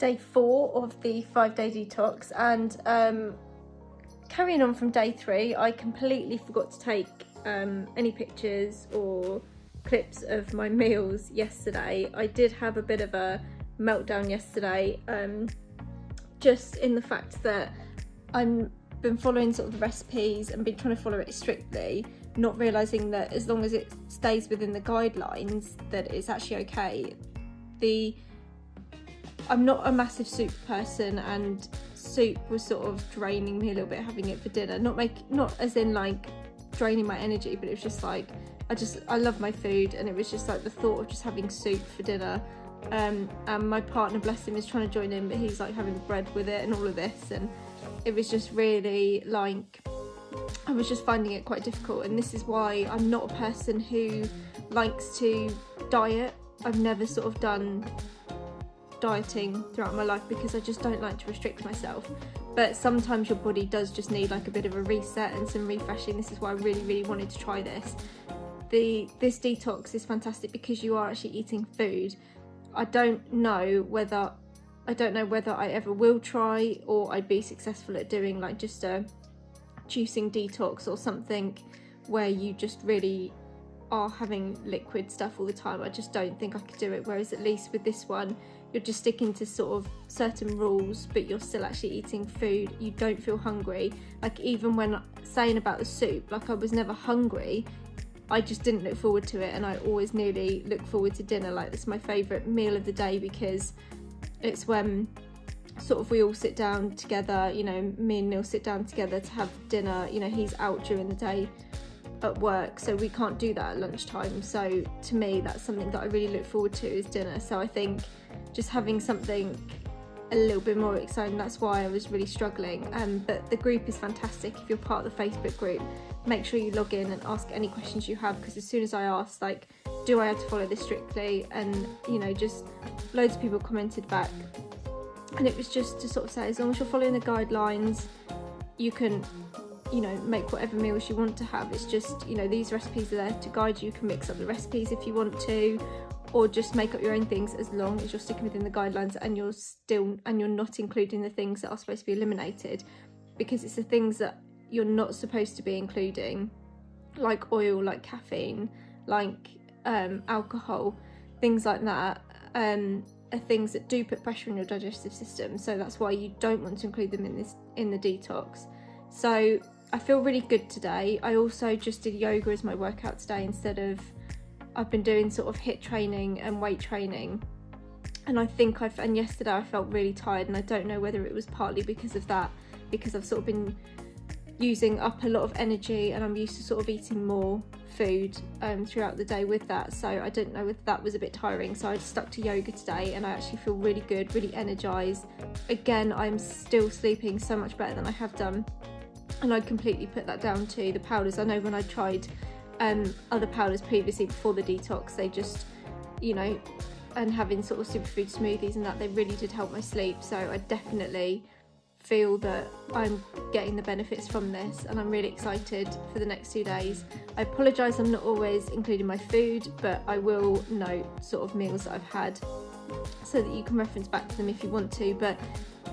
day 4 of the 5-day detox, and carrying on from day 3, I completely forgot to take any pictures or clips of my meals yesterday. I did have a bit of a meltdown yesterday, just in the fact that I've been following sort of the recipes and been trying to follow it strictly, not realising that as long as it stays within the guidelines that it's actually okay. I'm not a massive soup person, and soup was sort of draining me a little bit having it for dinner. Not as in like draining my energy, but it was just like I love my food, and it was just like the thought of just having soup for dinner. And my partner, bless him, is trying to join in, but he's like having bread with it and all of this, and it was just really like I was just finding it quite difficult. And this is why I'm not a person who likes to diet. I've never sort of done dieting throughout my life because I just don't like to restrict myself, but sometimes your body does just need like a bit of a reset and some refreshing. This is why I really wanted to try this. This detox is fantastic because you are actually eating food. I don't know whether I ever will try, or I'd be successful at doing like just a juicing detox or something where you just really are having liquid stuff all the time. I just don't think I could do it, whereas at least with this one you're just sticking to sort of certain rules, but you're still actually eating food. You don't feel hungry. Like even when saying about the soup, like I was never hungry, I just didn't look forward to it, and I always nearly look forward to dinner. Like it's my favourite meal of the day because it's when sort of we all sit down together, you know, me and Neil sit down together to have dinner. You know, he's out during the day at work, so we can't do that at lunchtime, so to me that's something that I really look forward to is dinner. So I think just having something a little bit more exciting, that's why I was really struggling. But the group is fantastic. If you're part of the Facebook group, make sure you log in and ask any questions you have, because as soon as I asked like, do I have to follow this strictly, and you know, just loads of people commented back, and it was just to sort of say, as long as you're following the guidelines, you can, you know, make whatever meals you want to have. It's just, you know, these recipes are there to guide you. You can mix up the recipes if you want to, or just make up your own things, as long as you're sticking within the guidelines and you're not including the things that are supposed to be eliminated, because it's the things that you're not supposed to be including, like oil, like caffeine, like alcohol, things like that, are things that do put pressure on your digestive system. So that's why you don't want to include them in the detox. So I feel really good today. I also just did yoga as my workout today instead of, I've been doing sort of HIIT training and weight training, and I think and yesterday I felt really tired, and I don't know whether it was partly because of that, because I've sort of been using up a lot of energy and I'm used to sort of eating more food throughout the day with that, so I don't know if that was a bit tiring. So I stuck to yoga today and I actually feel really good, really energized. Again, I'm still sleeping so much better than I have done, and I'd completely put that down to the powders. I know when I tried other powders previously before the detox, they just, you know, and having sort of superfood smoothies and that, they really did help my sleep. So I definitely feel that I'm getting the benefits from this, and I'm really excited for the next 2 days. I apologise I'm not always including my food, but I will note sort of meals that I've had so that you can reference back to them if you want to. But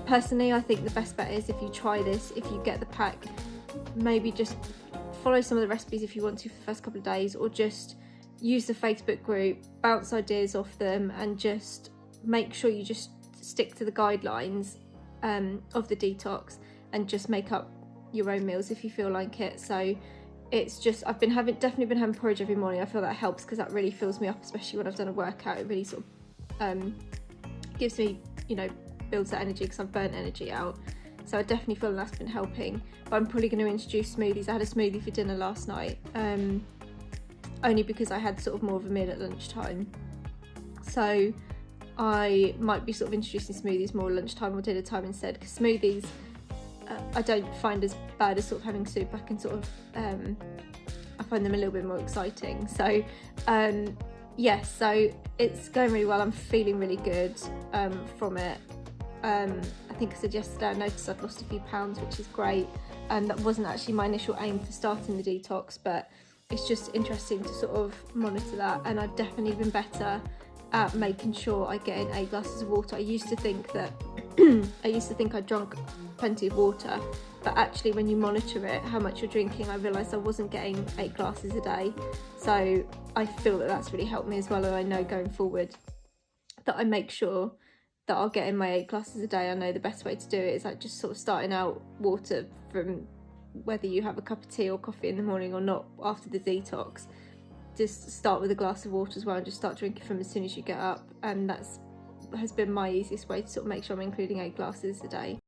personally, I think the best bet is if you try this, if you get the pack, maybe just follow some of the recipes if you want to for the first couple of days, or just use the Facebook group, bounce ideas off them, and just make sure you just stick to the guidelines of the detox, and just make up your own meals if you feel like it. So it's just, definitely been having porridge every morning. I feel that helps because that really fills me up, especially when I've done a workout. It really sort of gives me, you know, builds that energy because I've burnt energy out. So I definitely feel that's been helping. But I'm probably going to introduce smoothies. I had a smoothie for dinner last night, only because I had sort of more of a meal at lunchtime. So I might be sort of introducing smoothies more lunchtime or dinner time instead, because smoothies I don't find as bad as sort of having soup. I can sort of I find them a little bit more exciting. So yes, so it's going really well. I'm feeling really good from it. I think I said yesterday, I noticed I've lost a few pounds, which is great, and that wasn't actually my initial aim for starting the detox, but it's just interesting to sort of monitor that, and I've definitely been better at making sure I get in 8 glasses of water. I used to think that I drank plenty of water, but actually when you monitor it, how much you're drinking, I realised I wasn't getting 8 glasses a day. So I feel that that's really helped me as well, and I know going forward that I make sure that I'll get in my 8 glasses a day. I know the best way to do it is like just sort of starting out water from whether you have a cup of tea or coffee in the morning or not after the detox. Just start with a glass of water as well and just start drinking from as soon as you get up, and that's has been my easiest way to sort of make sure I'm including 8 glasses a day.